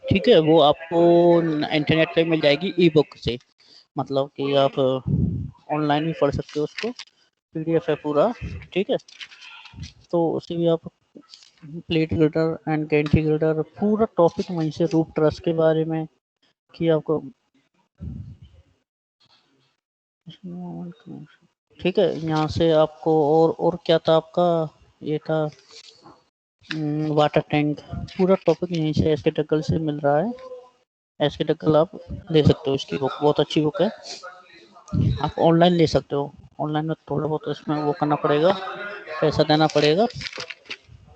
ठीक है, वो आपको इंटरनेट पे मिल जाएगी ई बुक से, मतलब कि आप ऑनलाइन भी पढ़ सकते हो उसको, पीडीएफ है पूरा। ठीक है, तो उसे भी आप plate Gilder and gantry Gilder पूरा टॉपिक वहीं से, रूप ट्रस्ट के बारे में कि आपको, ठीक है, यहाँ से आपको और क्या था आपका, ये था वाटर टैंक, पूरा टॉपिक यहीं से एसके टक्कल से मिल रहा है। एसके टक्कल आप ले सकते हो, इसकी बुक बहुत अच्छी बुक है, आप ऑनलाइन ले सकते हो। ऑनलाइन में थोड़ा बहुत इसमें वो करना पड़ेगा, पैसा देना पड़ेगा,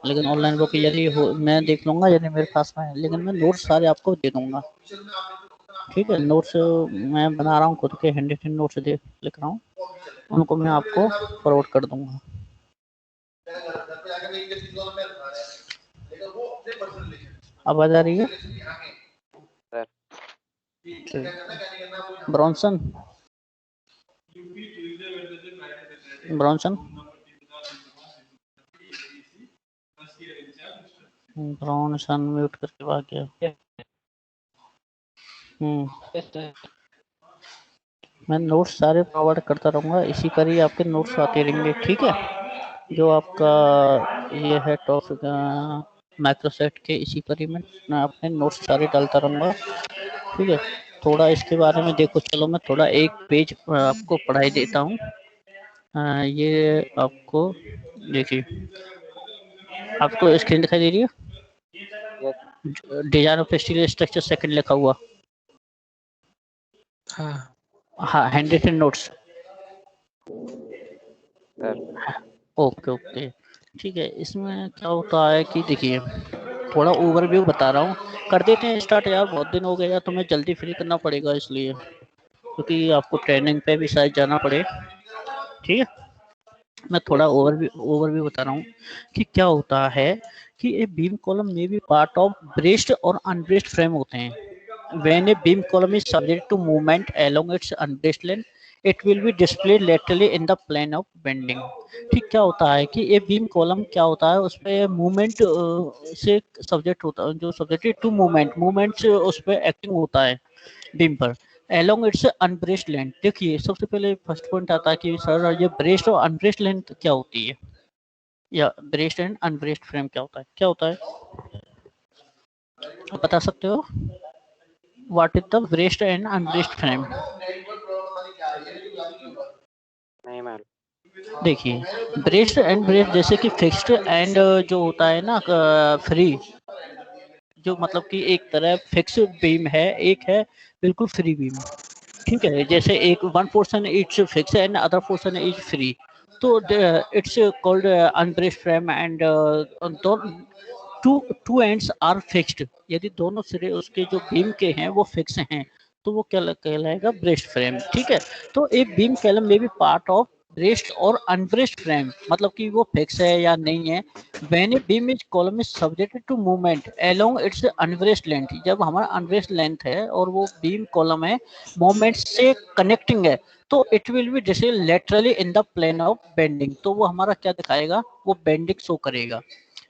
लेकिन ऑनलाइन बुक यदि हो मैं देख लूँगा यदि मेरे पास में है, लेकिन मैं नोट्स सारे आपको दे दूँगा। ठीक है, नोट्स मैं बना रहा हूँ खुद के, हैंड रिटन नोट्स दे लिख रहा हूँ, उनको मैं आपको फॉरवर्ड कर दूँगा। आवाज आ रही है? ब्रॉन्सन ब्रॉन्सन ब्रॉन्सन म्यूट करके भाग गया। मैं नोट्स सारे फॉरवर्ड करता रहूँगा, इसी पर ही आपके नोट्स आते रहेंगे। ठीक है, जो आपका ये है टॉपिक माइक्रोसॉफ्ट के, इसी पर ही मैं अपने नोट्स सारे डालता रहूँगा। ठीक है, थोड़ा इसके बारे में देखो, चलो मैं थोड़ा एक पेज आपको पढ़ाई देता हूँ। ये आपको देखिए, आपको स्क्रीन दिखाई दे रही है? Design of steel structure second लिखा हुआ। हाँ, handwritten notes. Okay okay, ठीक है। इसमें क्या होता है कि देखिए, थोड़ा ओवरव्यू बता रहा हूँ, कर देते हैं स्टार्ट यार, बहुत दिन हो गए यार, तुम्हें जल्दी फ्री करना पड़ेगा इसलिए, क्योंकि आपको ट्रेनिंग पे भी शायद जाना पड़े। ठीक है, मैं थोड़ा ओवरव्यू बता रहा हूँ कि क्या होता है कि ये बीम कॉलम में भी पार्ट ऑफ ब्रेस्ड और अनब्रेस्ड फ्रेम होते हैं। When a beam column is subject to movement along its unbraced length, it will be displayed laterally in the plane of bending। ठीक, क्या होता है कि ये बीम कॉलम क्या होता है, उस पर मूवमेंट से सब्जेक्ट होता है, जो सब्जेक्टेड टू मूवमेंट उस पर एक्टिंग होता है बीम पर, along its unbraced length। देखिए, सबसे पहले फर्स्ट पॉइंट आता है कि सर ये ब्रेस्ड और अनब्रेस्ड लेंथ क्या होती है, या ब्रेस्ड एंड अनब्रेस्ड फ्रेम क्या होता है, क्या होता है, आप बता सकते हो? What is the braced and unbraced frame? नहीं मालूम। देखिए, ब्रेस्ड एंड ब्रेस्ड जैसे कि फिक्स्ड एंड जो होता है ना फ्री, जो मतलब कि एक तरह फिक्स बीम है, एक है बिल्कुल फ्री बीम। ठीक है, जैसे एक one portion it's fix and other portion is free, तो it's called unbraced frame and two two ends are fixed. यदि दोनों सिरे उसके जो बीम के हैं वो फिक्स हैं, तो वो क्या कहलाएगा, ब्रेस्ट फ्रेम। ठीक है, तो एक बीम कॉलम में भी पार्ट ऑफ ब्रेस्ट और अनब्रेस्ट फ्रेम, मतलब कि वो फिक्स है या नहीं है। When a beam is column is subjected to movement along its unbraced length, जब हमारा अनब्रेस्ट लेंथ है और वो बीम कॉलम है मूवमेंट से कनेक्टिंग है, तो इट विल बी जैसे laterally in the plane of bending, तो वो हमारा क्या दिखाएगा, वो बेंडिंग शो करेगा।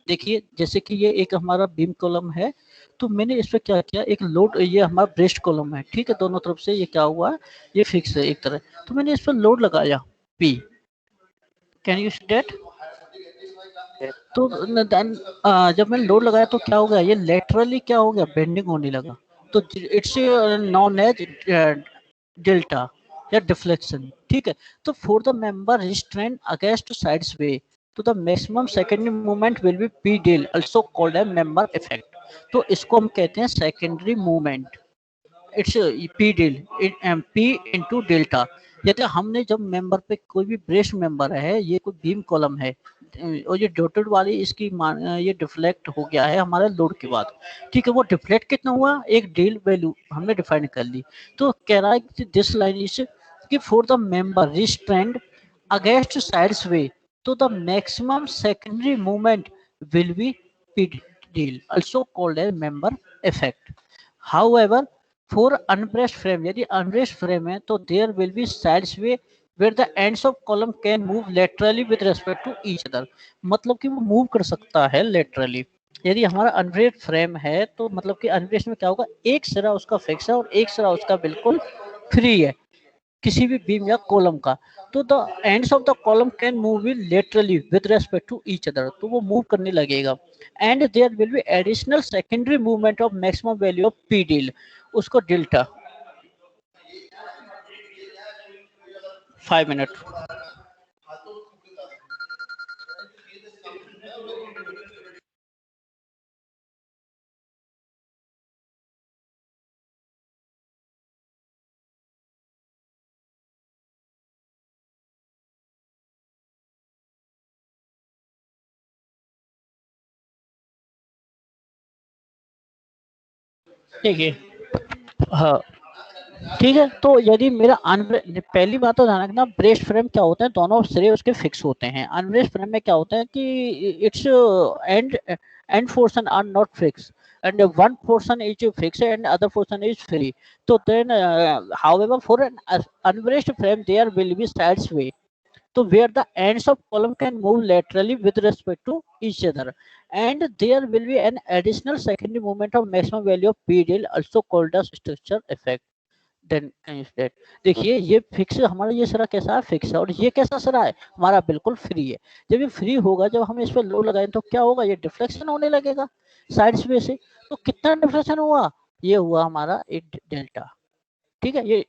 देखिए, जैसे कि ये एक हमारा बीम कॉलम है, तो मैंने इस पर क्या किया, एक लोड, ये हमारा ब्रेस्ट कॉलम है, ठीक है, दोनों तरफ से ये क्या हुआ, ये फिक्स है एक तरह, तो मैंने इस पर लोड लगाया P, can you see that? तो जब मैंने लोड लगाया तो क्या हो गया, ये लेटरली क्या हो गया, बेंडिंग होने लगा, तो इट्स नॉन एज डेल्टा या डिफ्लेक्शन। ठीक है, तो for the member restrain against sidesway, तो the maximum secondary movement will be P del, also called a member effect. तो इसको हम कहते हैं secondary movement, it's P del, P into delta. यदि हमने जब मेंबर पे कोई भी ब्रेस्ट मेंबर है, ये कोई बीम कॉलम है, और ये डॉटेड वाली इसकी ये डिफ्लेक्ट हो गया है हमारे लोड के बाद। ठीक है, वो डिफ्लेक्ट कितना हुआ, एक डेल वैल्यू हमने डिफाइन कर ली। तो कह रहा है कि दिस लाइन इज कि for the member restrained against sidesway, तो the maximum secondary movement will be P del, also called a member effect. However for unbraced frame, यदि अनब्रेस्ड फ्रेम है तो there will be sidesway where the ends of column can move laterally with respect to each other, मतलब कि वो move कर सकता है laterally. यदि हमारा अनब्रेस्ड फ्रेम है तो मतलब कि अनब्रेस्ड में क्या होगा, एक सिरा उसका फिक्स है और एक सिरा उसका बिल्कुल फ्री है किसी भी बीम या कॉलम का। तो the ends of the column can move laterally with respect to each other, तो वो मूव करने लगेगा। And there will be additional secondary movement of maximum value of P del, उसको डेल्टा। 5 मिनट। देखिए, हाँ ठीक है। तो यदि मेरा पहली बात तो ध्यान रखना, ब्रेस्ट फ्रेम क्या होता है, दोनों सिरे उसके फिक्स होते हैं। अनब्रेस्ट फ्रेम में क्या होता है कि it's end end portion are not fix and one portion is fixed and other portion is free. So then however for an unbraced frame there will be sides way, so where the ends of column can move laterally with respect to each other, and there will be an additional secondary movement of maximum value of p del, also called as structure effect। Then instead, देखिए ये fix, हमारा ये सिरा कैसा है, fix है, और ये कैसा सिरा है, हमारा बिल्कुल फ्री है। जब ये फ्री होगा, जब हम इस पर लोड लगाएं तो क्या होगा, ये डिफ्लेक्शन होने लगेगा साइड्स में से। तो कितना डिफ्लेक्शन हुआ, ये हुआ हमारा एक डेल्टा। ठीक है, ये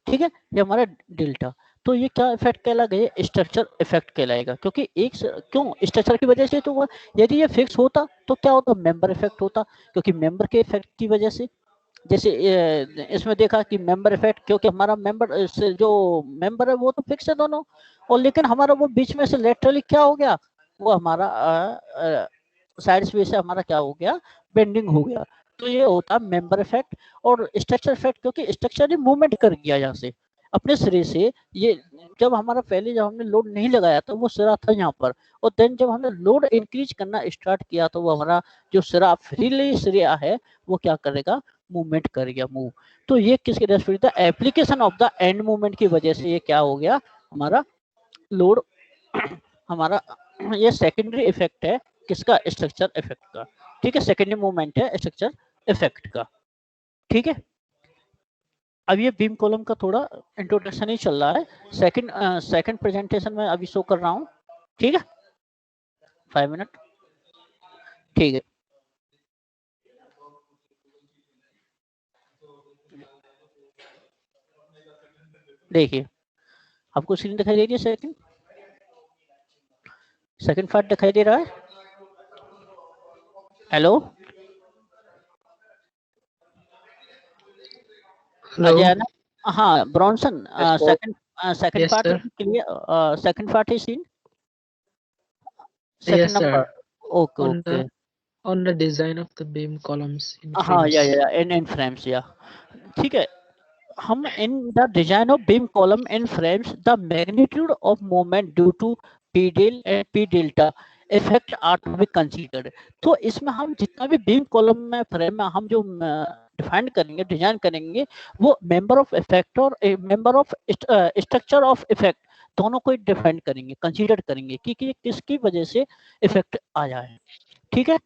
ठीक है, ये हमारा डेल्टा। तो ये क्या इफेक्ट कहलाएगा, ये स्ट्रक्चर इफेक्ट कहलाएगा, क्योंकि क्यों स्ट्रक्चर की वजह से तो हुआ। यदि ये फिक्स होता तो क्या होता, मेंबर इफेक्ट होता, क्योंकि मेंबर के इफेक्ट की वजह से, जैसे इसमें देखा कि मेंबर इफेक्ट, क्योंकि हमारा मेंबर से जो मेंबर है वो तो फिक्स है दोनों, और लेकिन हमारा वो बीच में से लेटरली क्या हो गया, वो हमारा साइड स्पेस से हमारा क्या हो गया, बेंडिंग हो गया। तो ये होता मेंबर इफेक्ट। और स्ट्रक्चर इफेक्ट, क्योंकि स्ट्रक्चर ही मूवमेंट कर गया यहाँ से अपने सिरे से। ये जब हमारा पहले जब हमने लोड नहीं लगाया तो वो सिरा था यहाँ पर, और देन जब हमने लोड इंक्रीज करना स्टार्ट किया तो वो हमारा जो सिरा फ्रीली सिरा है वो क्या करेगा, मूवमेंट कर गया, मूव। तो ये किसके respect, the application of the end movement की वजह से ये क्या हो गया, हमारा लोड हमारा ये सेकेंडरी इफेक्ट है किसका, स्ट्रक्चर इफेक्ट का। ठीक है, सेकेंडरी मूवमेंट है स्ट्रक्चर इफेक्ट का। ठीक है, अब ये बीम कॉलम का थोड़ा इंट्रोडक्शन ही चल रहा है, सेकंड प्रेजेंटेशन में अभी शो कर रहा हूँ। ठीक है, 5 मिनट। ठीक है, देखिए आपको स्क्रीन दिखाई दे रही है, सेकंड पार्ट दिखाई दे रहा है। हेलो अजय ना, हाँ Bronson, second part clear, second part is seen, second number, okay on the design of the beam columns in frames. हाँ या in frames या, ठीक है। हम in the design of beam column in frames the magnitude of moment due to p del and p delta effect are to be considered। तो इसमें हम जितना भी बीम कॉलम में फ्रेम में हम जो डिफाइन करेंगे, डिजाइन करेंगे, वो मेंबर ऑफ इफेक्ट और member of structure of effect दोनों को डिफाइन करेंगे, कंसीडर करेंगे कि किसकी वजह से इफेक्ट आया है। ठीक है,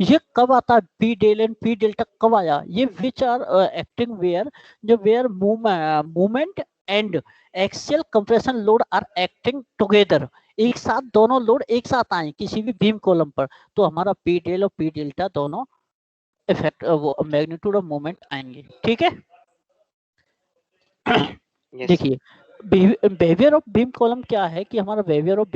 ये कब आता है, P del and P delta कब आया, ये विच आर एक्टिंग वेयर, जो where movement and axial compression load are acting together, एक साथ दोनों लोड एक साथ आए किसी भी बीम कॉलम पर, तो हमारा पी डेल और पी डेल्टा दोनों इफेक्ट वो मैग्नीट्यूड ऑफ मूवमेंट आएंगे। ठीक है, देखिए behavior of beam column क्या है कि हमारा behavior of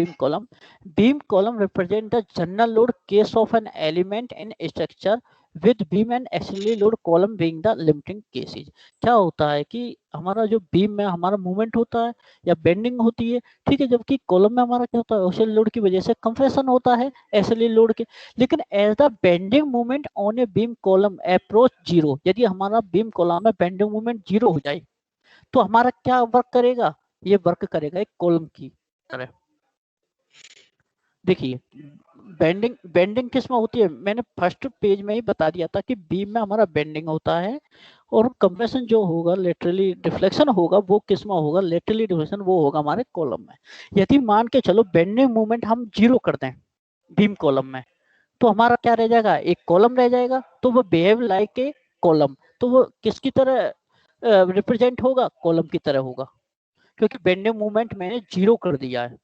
beam column represent the general load case of an element in structure with beam and auxiliary load column being the limiting cases। क्या होता है कि हमारा जो बीम में हमारा मूवमेंट होता है या बेंडिंग होती है, ठीक है, जबकि कॉलम में हमारा क्या होता है, ऑक्सिलरी लोड की वजह से कंप्रेशन होता है एक्सिलरी लोड के। लेकिन as the bending movement on a beam column approach zero, यदि हमारा बीम कॉलम में बेंडिंग मूवमेंट जीरो हो जाए तो हमारा क्या वर्क करेगा, ये वर्क करेगा एक कॉलम की तरह। देखिए बेंडिंग किस में होती है, मैंने फर्स्ट पेज में ही बता दिया था कि बीम में हमारा बेंडिंग होता है, और कंप्रेशन जो होगा लेटरली डिफ्लेक्शन होगा वो किस में होगा, लेटरली डिफ्लेक्शन वो होगा हमारे कॉलम में। यदि मान के चलो बेंडिंग मूवमेंट हम जीरो कर दें बीम कॉलम में, तो हमारा क्या रह जाएगा, एक कॉलम रह जाएगा, तो वो बिहेव लाइक ए कॉलम, तो वो किसकी तरह रिप्रेजेंट होगा, कॉलम की तरह होगा, क्योंकि बेंडिंग मूवमेंट मैंने जीरो कर दिया है।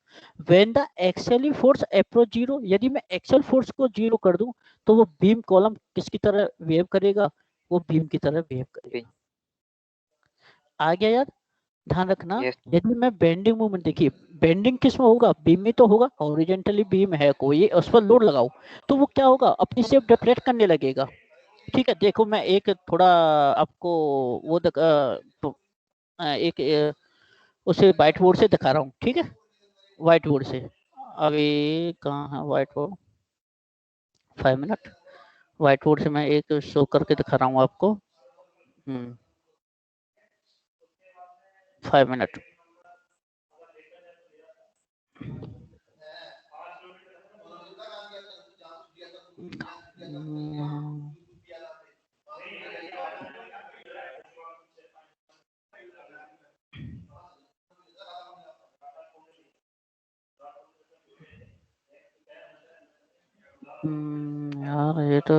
When the axial force approach zero, यदि मैं एक्सियल फोर्स को जीरो कर दूं तो वो बीम कॉलम किसकी तरह बिहेव करेगा, वो बीम की तरह बिहेव करेगा। आ गया याद, ध्यान रखना। Yes. यदि मैं बेंडिंग मूवमेंट, देखिए बेंडिंग किस में होगा, बीम में तो होगा, हॉरिजॉन्टली बीम है कोई, उस पर लोड लगाओ तो वो क्या होगा, अपनी शेप डिप्लेट करने लगेगा। ठीक है, देखो मैं एक थोड़ा आपको वो एक उसे व्हाइट बोर्ड से दिखा रहा हूँ। ठीक है, व्हाइट बोर्ड से, अभी कहाँ है white board, 5 minute, white board से मैं एक शो करके दिखा रहा हूँ आपको। 5 मिनट। यार ये तो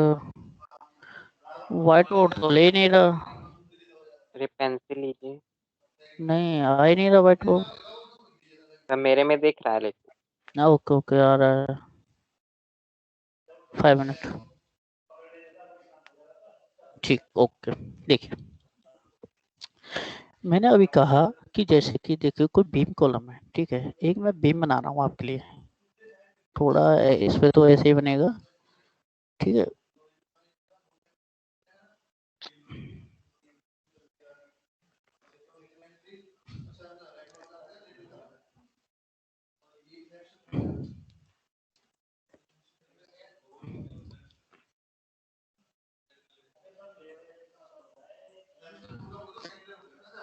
व्हाइट बोर्ड तो ले नहीं रहा, अरे पेंसिल लीजिए। नहीं आ ही नहीं रहा व्हाइट बोर्ड। तो मेरे में दिख रहा है लेकिन। ओके ओके आ रहा है, 5 मिनट, ठीक ओके। देखिए मैंने अभी कहा कि जैसे कि देखिए कोई बीम कॉलम है, ठीक है, एक मैं बीम बना रहा हूँ आपके लिए, थोड़ा इस पे तो ऐसे ही बनेगा, ठीक है।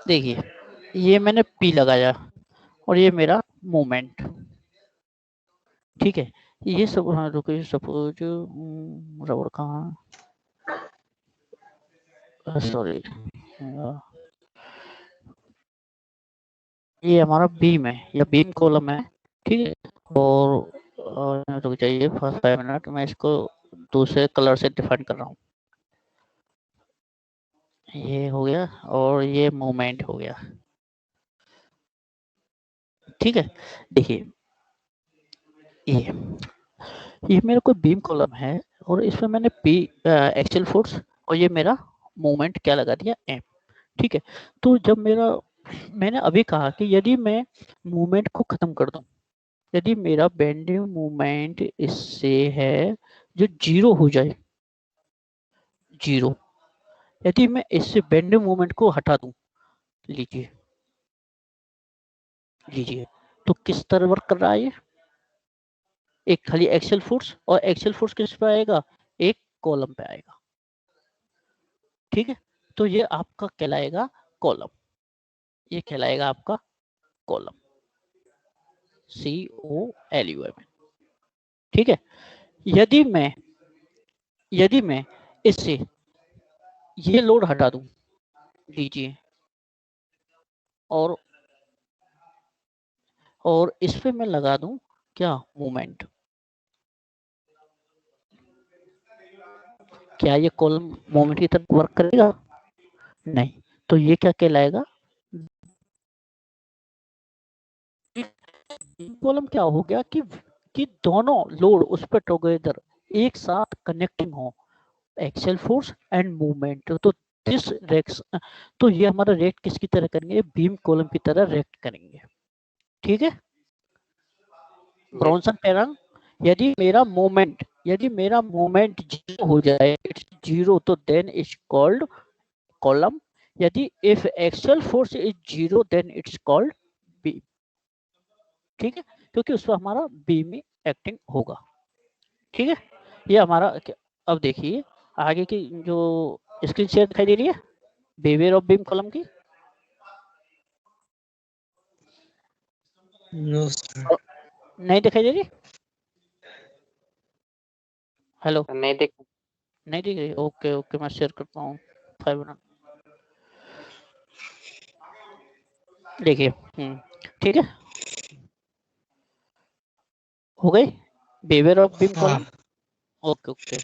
देखिए ये मैंने पी लगाया और ये मेरा मूवमेंट, ठीक है। ये सब, हाँ रुको, सपोज रबड़ कहाँ, सॉरी, ये हमारा बीम है या बीम कॉलम है, ठीक है। और रुक जाइए, फर्स्ट 5 मिनट, मैं इसको दूसरे कलर से डिफाइन कर रहा हूँ। ये हो गया और ये मूवमेंट हो गया, ठीक है। देखिए ये मेरा कोई बीम कॉलम है और इसमें मैंने पी एक्सियल फोर्स और ये मेरा मूवमेंट क्या लगा दिया, एम, ठीक है। तो जब मेरा, मैंने अभी कहा कि यदि मैं मूवमेंट को खत्म कर दूं, यदि मेरा बेंडिंग मूवमेंट इससे है जो जीरो हो जाए, जीरो, यदि मैं इससे बेंडिंग मूवमेंट को हटा दूं, लीजिए लीजिए, तो किस तरह वर्क कर रहा है ये, एक खाली एक्सेल फोर्स, और एक्सेल फोर्स किस पे आएगा, एक कॉलम पे आएगा, ठीक है। तो ये आपका कहलाएगा कॉलम, ये कहलाएगा आपका कॉलम, COLUM, ठीक है। यदि मैं इससे ये लोड हटा दूं, लीजिए, और इस पे मैं लगा दूं क्या, मूवमेंट, क्या ये कॉलम मूवमेंट की तरफ वर्क करेगा, नहीं। तो ये क्या कहलाएगा, कॉलम क्या हो गया कि दोनों लोड उस पर टुगेदर एक साथ कनेक्टिंग हो, एक्सेल फोर्स एंड मूवमेंट, तो दिस रेक्स, तो ये हमारा रेक्ट किसकी तरह करेंगे, बीम कॉलम की तरह रेक्ट करेंगे, ठीक है। ब्रॉन्सन पैरंग, यदि मेरा मूवमेंट जीरो हो जाए, इट्स जीरो, तो देन इट्स कॉल्ड कॉलम, यदि if axial force is zero then it's called beam, ठीक है, क्योंकि उस पर हमारा बीम में एक्टिंग होगा, ठीक है। ये हमारा, अब देखिए आगे की जो स्क्रीन शेयर दिखाई दे रही है बिहेवियर ऑफ बीम कॉलम की, No, sir. नहीं दिखाई दे रही, हेलो, नहीं दिख। नहीं दिख रही, ओके ओके, मैं शेयर करता हूँ 5 मिनट, देखिए ठीक है, हो गई behaviour of beam column, okay okay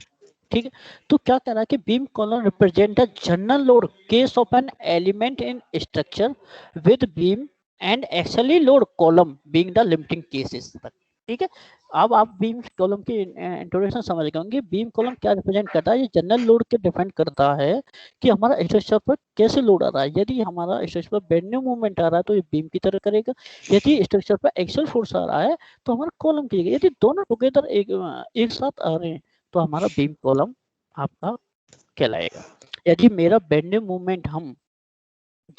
ठीक है। तो क्या कह रहा है कि beam column represent the general load case of an element in structure with beam and actually load column being the limiting cases तक। ठीक है, अब आप बीम कॉलम की इंट्रोडक्शन समझ गए होंगे। बीम कॉलम क्या रिप्रेजेंट करता है, ये जनरल लोड के डिपेंड करता है कि हमारा स्ट्रक्चर पर कैसे लोड आ रहा है। यदि हमारा स्ट्रक्चर पर बेंडिंग मूवमेंट आ रहा है तो ये बीम की तरह करेगा। यदि स्ट्रक्चर पर एक्सियल फोर्स आ रहा है तो हमारा कॉलम की जगह। यदि दोनों टुगेदर एक साथ आ रहे हैं तो हमारा बीम कॉलम आपका कहलाएगा। यदि मेरा बेंडिंग मूवमेंट हम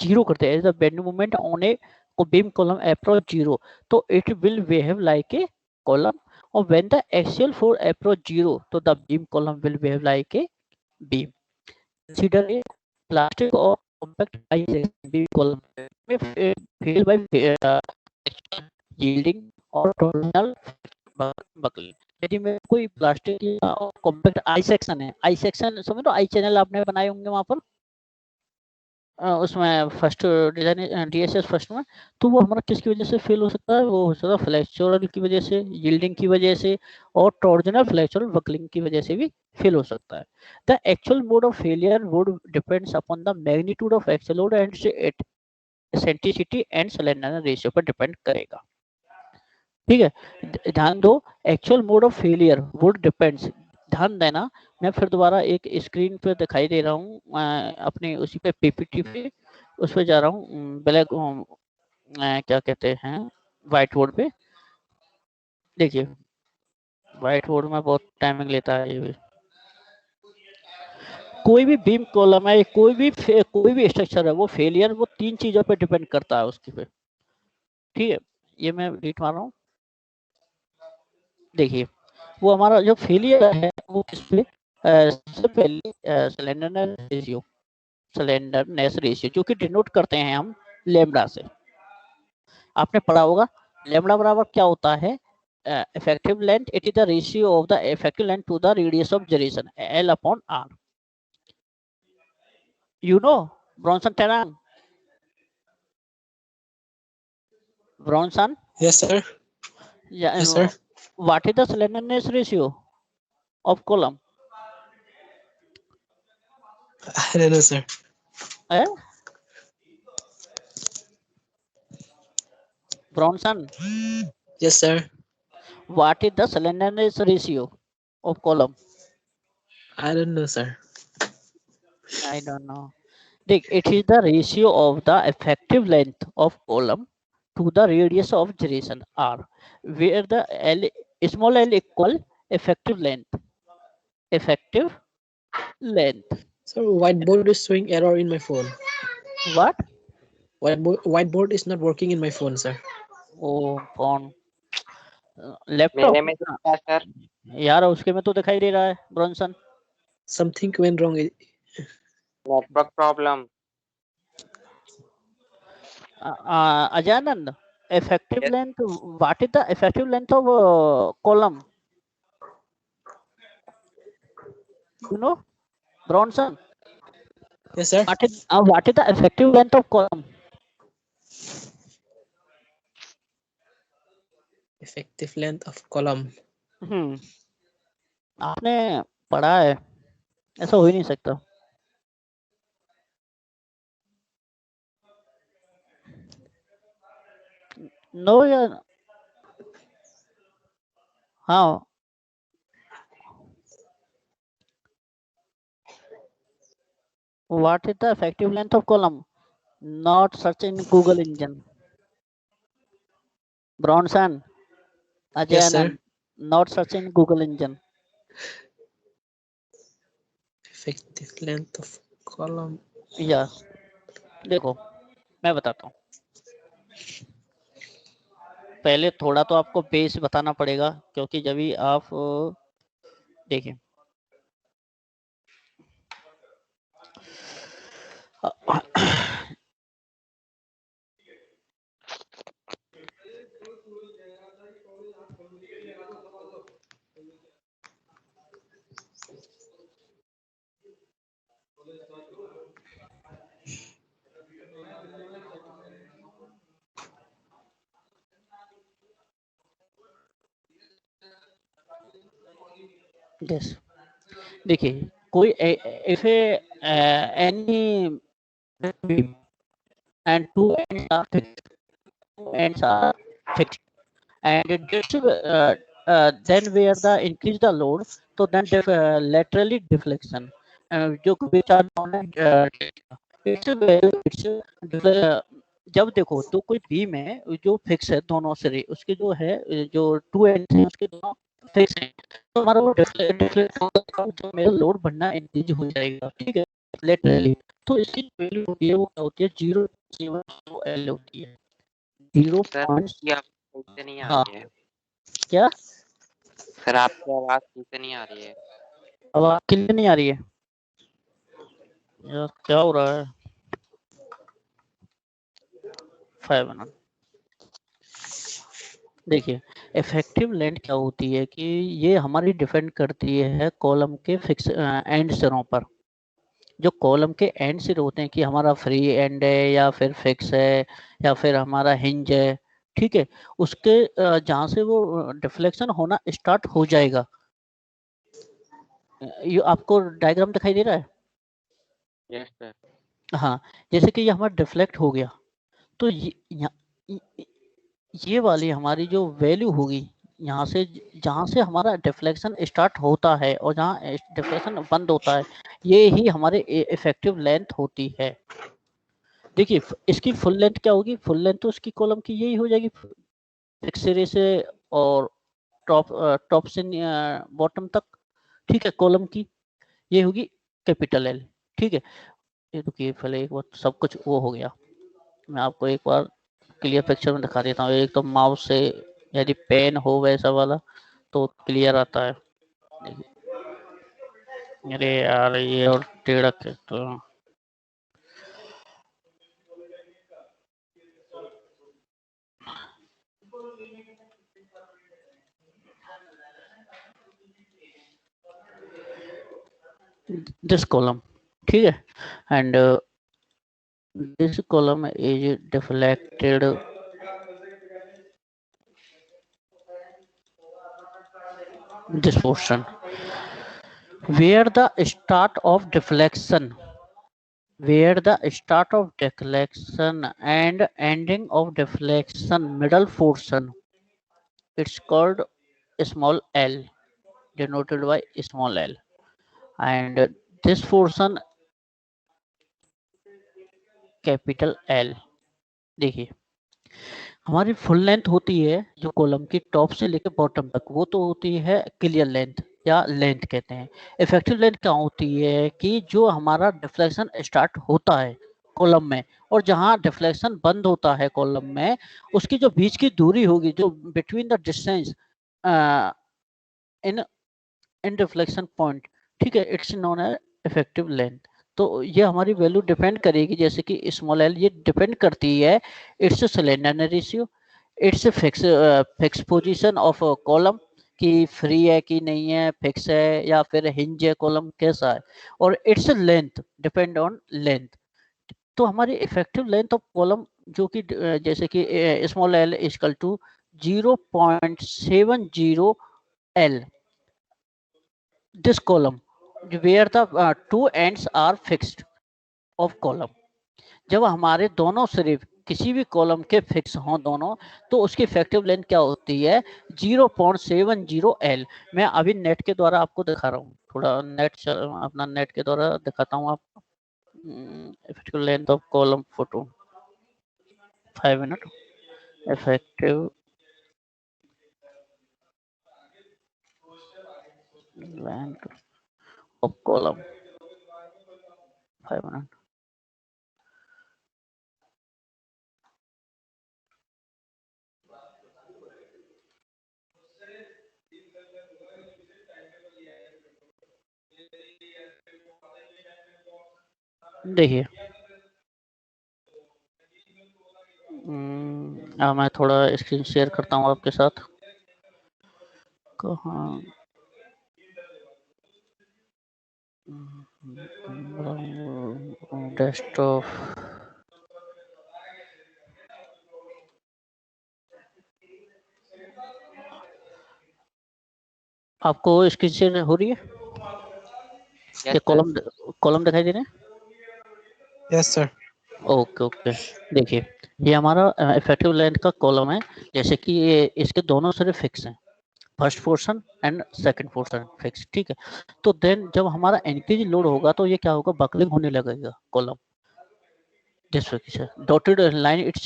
जीरो करते हैं, bending movement on a beam column approach zero, तो it will behave like a column, और when the axial force approach zero तो the beam column will behave like a beam. Consider a plastic और compact beam column में fail by yielding और terminal buckling. यदि में कोई plastic या compact I section है, आई सेक्शन समझ लो, आई चैनल आपने बनाए होंगे वहां पर उसमें फर्स्ट डिजाइन डीएसएस फर्स्ट में, तो वो हमारा किसकी वजह से फेल हो सकता है, वो हो सकता है फ्लेक्चरल की वजह से, यील्डिंग की वजह से और टॉर्जनल फ्लेक्चरल बकलिंग की वजह से भी फेल हो सकता है। The actual mode of failure would depends upon the magnitude of actual load and eccentricity and slenderness ratio पर डिपेंड करेगा। ठीक है, ध्यान दो, actual mode of failure would depends, ध्यान देना। मैं फिर दोबारा एक स्क्रीन पे दिखाई दे रहा हूँ अपने उसी पे पीपीटी पे, उस पे जा रहा हूँ ब्लैक क्या कहते हैं व्हाइट बोर्ड पे। देखिए व्हाइट बोर्ड में बहुत टाइमिंग लेता है ये भी। कोई भी बीम कॉलम है, कोई भी स्ट्रक्चर है, वो फेलियर वो तीन चीजों पे डिपेंड करता है उसकी पे। ठीक है, ये मैं रीड मार रहा हूँ। देखिए वो हमारा जो फेलियर है वो किस पे, सबसे पहले स्लेंडरनेस रेशियो जो कि डिनोट करते हैं हम लेमडा से। आपने पढ़ा होगा लेमडा बराबर क्या होता है, effective length, it is the ratio of the effective length to the radius of gyration L upon R. You know Bronson Terang, Bronson, Yes, sir. Yes, sir. what is the slenderness ratio of column? I don't know, sir. eh? Bronson, Yes, sir. what is the slenderness ratio of column? I don't know, sir. I don't know. It is the ratio of the effective length of column to the radius of gyration r, where the L, small l equal effective length. Effective length. Sir, whiteboard is showing error in my phone. What? Whiteboard is not working in my phone, sir. Oh, phone. Laptop मेरे में दिखता है sir. यार उसके में तो दिखाई दे रहा है Bronson. Something went wrong. Network problem. Ajayanand, effective yes length, what is the effective length of column? You know, Bronson, Yes, sir. what is the effective length of column? Effective length of column. आपने पढ़ा है, ऐसा हो ही नहीं सकता। No यार, हाँ what is the effective length of column? Not search in Google engine. Bronson, Yes, sir. Ajayanand, not search in Google engine. Effective length of column. Yes, देखो मैं बताता हूँ। पहले थोड़ा तो आपको बेस बताना पड़ेगा, क्योंकि जब भी आप देखिए यस, देखिए कोई if any beam and two ends are fixed, two ends are fixed, and just then where the increase the load, so then laterally deflection, जो which are known as it's जब देखो तो कोई बीम है जो fix है दोनों सिरे उसके जो है जो टू एंड है उसके दोनों फिक्स है, तो हमारा वो डिफ्लेक्ट होगा जो मेरा लोड बढ़ना इंक्रीज हो जाएगा, ठीक है, लेटरली। तो इसकी वैल्यू होती है वो क्या होती है 0.0 होती है, 0 सर पॉइंट। ये आपको ठीक से नहीं आ हाँ रही है। क्या सर आपकी आवाज ठीक से नहीं आ रही है। आवाज क्लियर नहीं आ रही है यार, क्या हो रहा है? 5 मिनट। देखिए इफेक्टिव लेंथ क्या होती है कि ये हमारी डिपेंड करती है कॉलम के फिक्स एंड सिरों पर। जो कॉलम के एंड सिर होते हैं कि हमारा फ्री एंड है या फिर फिक्स है या फिर हमारा हिंज है, ठीक है, उसके जहाँ से वो डिफ्लेक्शन होना स्टार्ट हो जाएगा। ये आपको डायग्राम दिखाई दे रहा है? Yes sir. हाँ, जैसे कि ये हमारा डिफ्लेक्ट हो गया तो ये वाली हमारी जो वैल्यू होगी यहाँ से जहाँ से हमारा डिफ्लेक्शन स्टार्ट होता है और जहाँ डिफ्लेक्शन बंद होता है, ये ही हमारे इफेक्टिव लेंथ होती है। देखिए इसकी फुल लेंथ क्या होगी? फुल लेंथ तो उसकी कॉलम की यही हो जाएगी, फिक्स सिरे से और टॉप से बॉटम तक, ठीक है, कॉलम की ये होगी कैपिटल एल, ठीक है। ये रुकिए पहले एक बार सब कुछ वो हो गया, मैं आपको एक बार क्लियर पिक्चर में दिखा देता हूँ। एक तो माउस से यदि पेन हो वैसा वाला तो क्लियर आता है। अरे यार ये और टेढ़ा के तो दिस कॉलम, ठीक है, and this column is deflected this portion where the start of deflection and ending of deflection middle portion, it's called small l, denoted by small l, and this portion capital L. देखिए हमारी full length होती है जो column की top से लेकर bottom तक, वो तो होती है क्लियर लेंथ या लेंथ कहते हैं। इफेक्टिव लेंथ क्या होती है कि जो हमारा डिफ्लेक्शन स्टार्ट होता है कॉलम में और जहां डिफ्लेक्शन बंद होता है कॉलम में, उसकी जो बीच की दूरी होगी, जो between the distance in in deflection point, ठीक है, it's known as effective length. तो ये हमारी वैल्यू डिपेंड करेगी, जैसे कि स्मॉल एल ये डिपेंड करती है it's slenderness ratio, it's fix position of column कि फ्री है कि नहीं है, फिक्स है या फिर हिंज है, कॉलम कैसा है, और its length depend on length. तो हमारी इफेक्टिव लेंथ ऑफ कॉलम जो कि जैसे कि small L equal to 0.70 L, this column where the two ends are fixed of column। जब हमारे दोनों सिरे किसी भी कॉलम के फिक्स हों दोनों, तो उसकी इफेक्टिव लेंथ क्या होती है 0.70 एल। मैं अभी नेट के द्वारा आपको दिखा रहा हूँ, थोड़ा नेट अपना नेट के द्वारा दिखाता हूँ आपको। Effective length of column photo 5 minute effective length of column 5 मिनट। देखिए मैं थोड़ा स्क्रीन शेयर करता हूँ आपके साथ। कहाँ डेस्कटॉप, आपको स्क्रीन शेयर हो रही है? Yes, ये sir. कॉलम दिखाई दे रहे हैं? Yes, sir. ओके ओके, देखिए ये हमारा इफेक्टिव लेंथ का कॉलम है। जैसे कि ये इसके दोनों सिर्फ फिक्स हैं, first portion and second portion fix, ठीक है। तो देन जब हमारा इंक्रीज लोड होगा तो ये क्या होगा, बकलिंग होने लगेगा column. This dotted line it's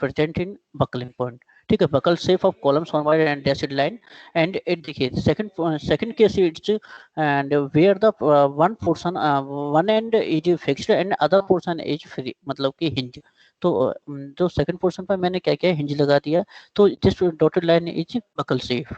present in buckling point, ठीक है। Buckle shape of columns formed and dashed line and it देखिए second case it's end where the one portion one end is fixed and other portion is free, मतलब कि hinge. तो जो second portion पर मैंने क्या किया, हिंज लगा दिया, तो this dotted line is buckle shape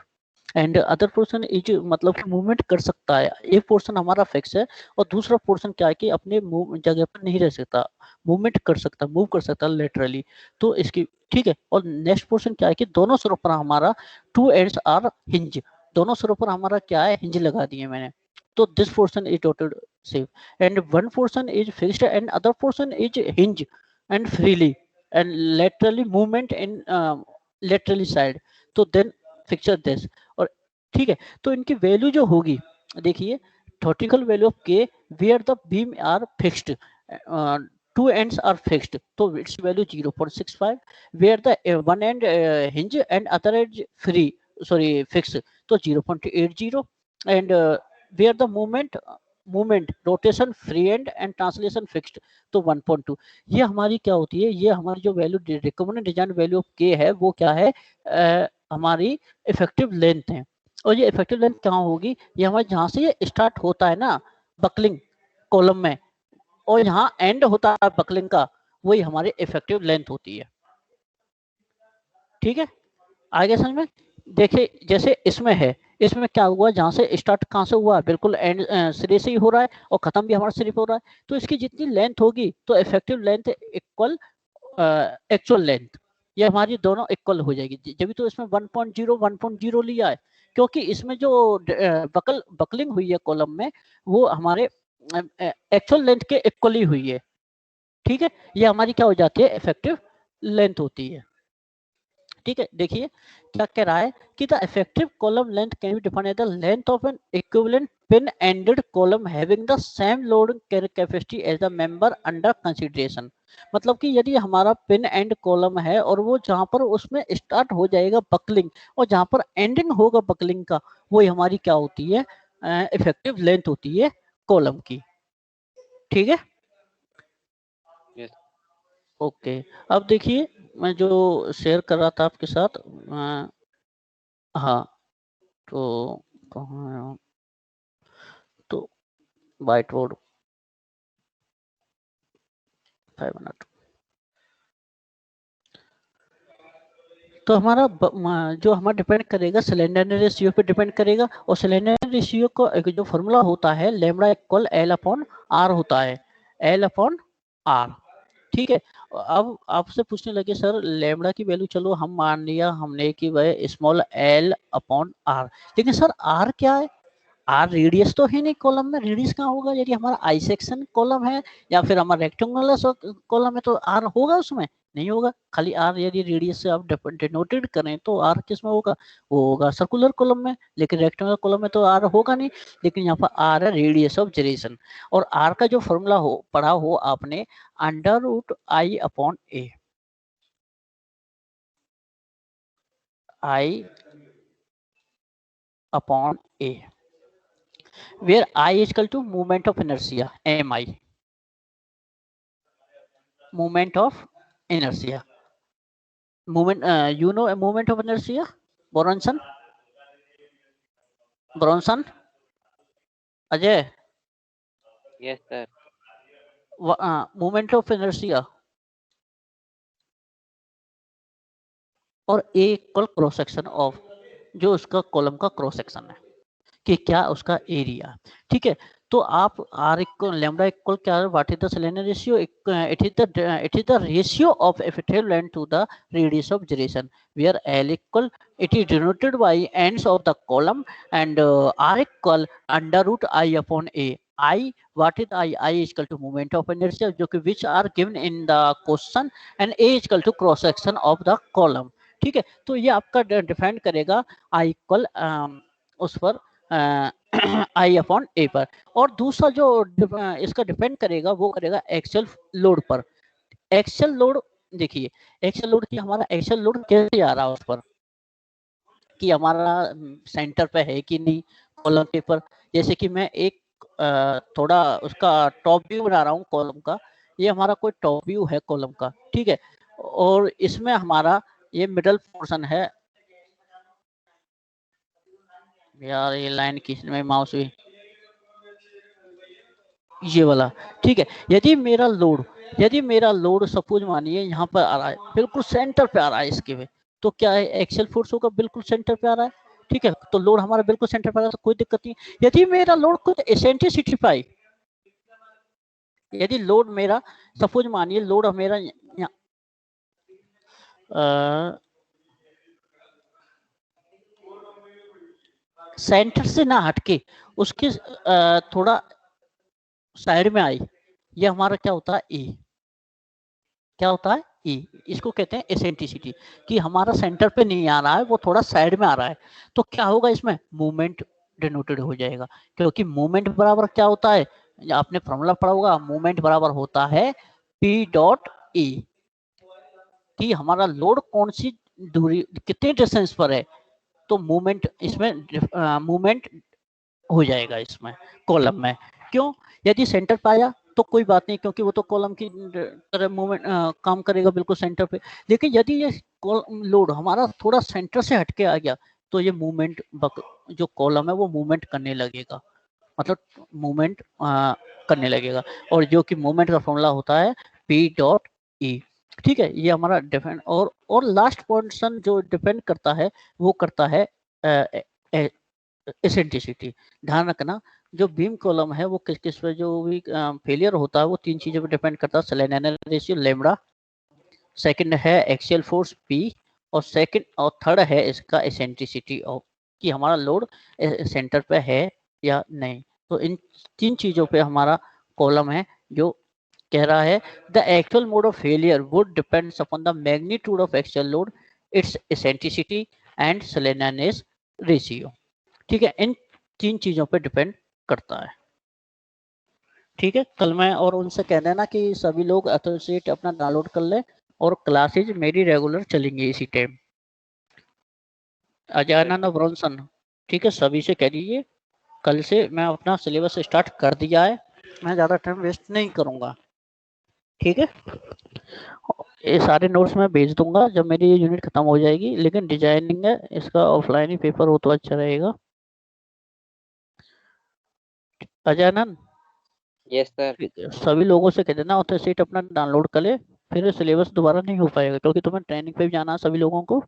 and other portion is, मतलब कि मूवमेंट कर सकता है। एक पोर्शन हमारा फिक्स है और दूसरा पोर्शन क्या है कि अपने जगह पर नहीं रह सकता, मूवमेंट कर सकता, मूव कर सकता लेटरली, तो इसकी, ठीक है। और नेक्स्ट पोर्शन क्या है कि दोनों सिरों पर हमारा टू एंड्स आर हिंज, दोनों सिरों पर हमारा क्या है, हिंज लगा दिए मैंने। तो this portion is dotted safe and one portion is fixed and other portion is hinge and freely and laterally movement in laterally side, तो देन फिक्चर दिस। और ठीक है, तो इनकी वैल्यू जो होगी, देखिए theoretical value of K where the beam are fixed, two ends are fixed, so its value 0.65, where the one end hinge and other edge free, sorry fixed, so 0.80, and where the movement rotation free and and translation fixed, तो 1.2। ये हमारी क्या होती है, ये हमारी जो value recommended design value of के है वो क्या है, हमारी इफेक्टिव लेंथ है। और ये इफेक्टिव लेंथ कहाँ होगी, ये हमारे जहाँ से ये स्टार्ट होता है ना बकलिंग कॉलम में, और यहाँ एंड होता है बकलिंग का, वही हमारी इफेक्टिव लेंथ होती है, ठीक है। आगे समझ में, देखिए जैसे इसमें है, इसमें क्या हुआ, जहां से स्टार्ट कहां से हुआ, बिल्कुल एंड सिरे से ही हो रहा है और खत्म भी हमारा सिरे पे हो रहा है, तो इसकी जितनी लेंथ होगी तो effective length equal actual length, ये हमारी दोनों इक्वल हो जाएगी। जब तो इसमें 1.0 लिया है, क्योंकि इसमें जो बकलिंग हुई है कॉलम में वो हमारे एक्चुअल लेंथ के इक्वली हुई है, ठीक है। ये हमारी क्या हो जाती है, इफेक्टिव लेंथ होती है, ठीक है। देखिए क्या कह रहा है कि the effective column length can be defined as the length of an equivalent pin ended column having the same loading capacity as the member under consideration. मतलब कि यदि हमारा पिन एंड कॉलम है और वो जहां पर उसमें स्टार्ट हो जाएगा बकलिंग और जहां पर एंडिंग होगा बकलिंग का, वही हमारी क्या होती है, इफेक्टिव लेंथ होती है कॉलम की, ठीक है। Yes. ओके, अब देखिए मैं जो शेयर कर रहा था आपके साथ, हाँ तो कहाँ, तो वाइट बोर्ड 5 मिनट, तो हमारा जो हमारा डिपेंड करेगा सिलेंडर रेशियो पे डिपेंड करेगा, और सिलेंडर रेशियो का एक जो फॉर्मूला होता है lambda equal L upon R होता है, एल अपॉन आर, ठीक है। अब आपसे पूछने लगे सर लैम्बडा की वैल्यू, चलो हम मान लिया हमने कि वह स्मॉल एल अपॉन आर, लेकिन सर आर क्या है, आर रेडियस तो है नहीं कॉलम में, रेडियस कहाँ होगा, यदि हमारा आई सेक्शन कॉलम है या फिर हमारा रेक्टेंगुलर कॉलम है तो आर होगा उसमें, नहीं होगा। खाली आर यदि रेडियस से आप डिनोटेड करें तो आर किस में होगा, वो होगा सर्कुलर कॉलम में, लेकिन रेक्टेंगुलर कॉलम में तो आर होगा नहीं। लेकिन यहाँ पर आर है रेडियस ऑफ जिरेशन, और आर का जो फॉर्मूला हो पढ़ा हो आपने, under root I upon A, I upon A, where I is equal to moment of inertia, mi, moment of inertia, moment, you know a moment of inertia, Bronson, Ajay, Yes, sir. moment of inertia, और A equal cross section of जो उसका column का cross section है कि क्या उसका area, ठीक है। तो आप आर इक्वल लैम्बडा इक्वल क्या है, what is the cylinder ratio, it is the ratio of effective length to the radius of gyration, where L equal it is denoted by ends of the column and r equal under root I upon A, I what is I, I is equal to moment of inertia जो कि which are given in the question, and A is equal to cross section of the column, ठीक है। तो ये आपका define करेगा I equal उस पर आई अपॉन ए पर। और दूसरा जो इसका डिपेंड करेगा वो करेगा एक्चुअल लोड पर। एक्चुअल लोड देखिए, एक्चुअल लोड की हमारा एक्चुअल लोड कैसे आ रहा है उस पर, कि हमारा सेंटर पे है कि नहीं कॉलम के पर। जैसे कि मैं एक थोड़ा उसका टॉप व्यू बना रहा हूँ कॉलम का, ये हमारा कोई टॉप व्यू है कॉलम का, ठीक है, और इसमें हमारा ये मिडल पोर्शन है। यार ये लाइन किस में माउस हुई, ये वाला, ठीक है। यदि मेरा लोड सपोज मानिए यहाँ पर आ रहा है, बिल्कुल सेंटर पे आ रहा है इसके में, तो क्या है एक्सेल फोर्स होगा, बिल्कुल सेंटर पे आ रहा है, ठीक है, तो लोड हमारा बिल्कुल सेंटर पे आ रहा है तो कोई दिक्कत नहीं। यदि मेरा लोड खुद एसेंट्रिसिटी पे, यदि लोड मेरा सपोज मानिए लोड मेरा सेंटर से ना हटके उसके थोड़ा साइड में आई, ये हमारा क्या होता है ई, क्या होता है ई, इसको कहते हैं एसेंट्रिसिटी, कि हमारा सेंटर पे नहीं आ रहा है, वो थोड़ा साइड में आ रहा है, तो क्या होगा इसमें मूवमेंट डिनोटेड हो जाएगा। क्योंकि मूवमेंट बराबर क्या होता है, आपने फॉर्मूला पढ़ा होगा, मूवमेंट बराबर होता है P डॉट ई, कि हमारा लोड कौन सी दूरी कितने डिस्टेंस पर है, तो मूवमेंट इसमें मूवमेंट हो जाएगा इसमें कॉलम में। क्यों, यदि सेंटर पे आया तो कोई बात नहीं, क्योंकि वो तो कॉलम की तरह मूवमेंट काम करेगा बिल्कुल सेंटर पे। लेकिन यदि ये लोड हमारा थोड़ा सेंटर से हटके आ गया तो ये मूवमेंट जो कॉलम है वो मूवमेंट करने लगेगा, मतलब मूवमेंट करने लगेगा। और जो कि मूवमेंट का फॉर्मूला होता है P डॉट ई, ठीक है। ये हमारा डिपेंड, और लास्ट पोर्शन जो डिपेंड करता है वो करता है एसेंट्रिसिटी। ध्यान रखना, जो बीम कॉलम है वो किस किस पे जो भी फेलियर होता है वो तीन चीजों पे डिपेंड करता है, सेलेनियन रेशियो लैम्बडा, सेकंड है एक्सियल फोर्स पी, और सेकंड और थर्ड है इसका एसेंट्रिसिटी ऑफ, कि हमारा लोड सेंटर पे है या नहीं। तो इन तीन चीजों पे हमारा कॉलम है जो कह रहा है the actual mode of failure would depends upon the magnitude of actual load, its eccentricity and सेलेनियन रेशियो, ठीक है। इन तीन चीजों पे डिपेंड करता है, ठीक है। कल मैं और उनसे कह देना कि सभी लोग एसोसिएट अपना डाउनलोड कर ले, और क्लासेज मेरी रेगुलर चलेंगी इसी टाइम, अजानन और ब्रॉनसन, ठीक है। सभी से कह दीजिए कल से मैं अपना सिलेबस स्टार्ट कर दिया है, मैं ज़्यादा टाइम वेस्ट नहीं करूँगा, ठीक है। ये सारे नोट्स मैं भेज दूंगा जब मेरी ये यूनिट खत्म हो जाएगी, लेकिन डिजाइनिंग है इसका ऑफलाइन ही पेपर हो तो अच्छा रहेगा। अजानन, यस सर। सभी लोगों से कह देना ऑथर सीट अपना डाउनलोड कर ले, फिर सिलेबस दोबारा नहीं हो पाएगा, क्योंकि तुम्हें ट्रेनिंग पे भी जाना है सभी लोगों को,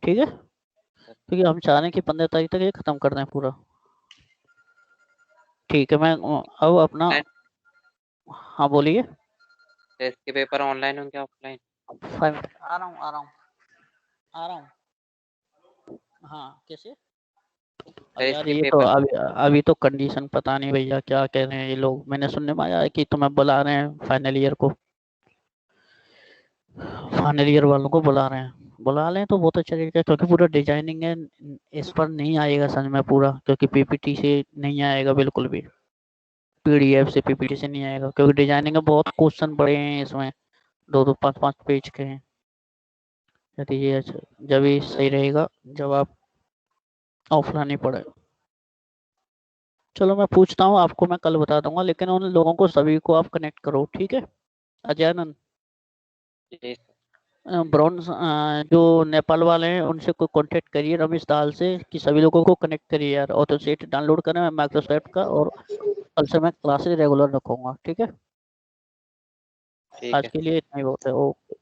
ठीक है। क्योंकि हम चाह रहे हैं कि 15 तारीख तक ये खत्म कर दें पूरा, ठीक है। मैं अब अपना, हाँ बोलिए। टेस्ट के पेपर ऑनलाइन होंगे ऑफलाइन? 5 मिनट, आ रहा हूँ। हाँ कैसे, अब यार इसके ये तो पेपर अभी तो कंडीशन पता नहीं भैया क्या कह रहे हैं ये लोग, मैंने सुनने में आया है कि तुम्हें बुला रहे हैं फाइनल ईयर को, फाइनल ईयर वालों को बुला रहे हैं, बुला लें तो बहुत अच्छा रहेगा, क्योंकि पूरा डिजाइनिंग है, इस पर नहीं आएगा समझ में पूरा, क्योंकि पीपीटी से नहीं आएगा बिल्कुल भी, पीडीएफ से पीपीटी से नहीं आएगा, क्योंकि डिजाइनिंग में बहुत क्वेश्चन पड़े हैं इसमें, 2-2 5-5 पेज के हैं। यदि ये जब ही सही रहेगा जब आप ऑफलाइन ही पढ़े। चलो मैं पूछता हूँ आपको, मैं कल बता दूंगा, लेकिन उन लोगों को सभी को आप कनेक्ट करो, ठीक है। अजयानंद, ब्रॉन्ज जो नेपाल वाले हैं उनसे कोई कांटेक्ट करिए रमेश दाल से, कि सभी लोगों को कनेक्ट करिए यार, और तो सेट डाउनलोड करें माइक्रोसॉफ्ट का, और कल से मैं क्लासेस रेगुलर रखूंगा, ठीक है। आज के लिए इतना ही बहुत है। ओके।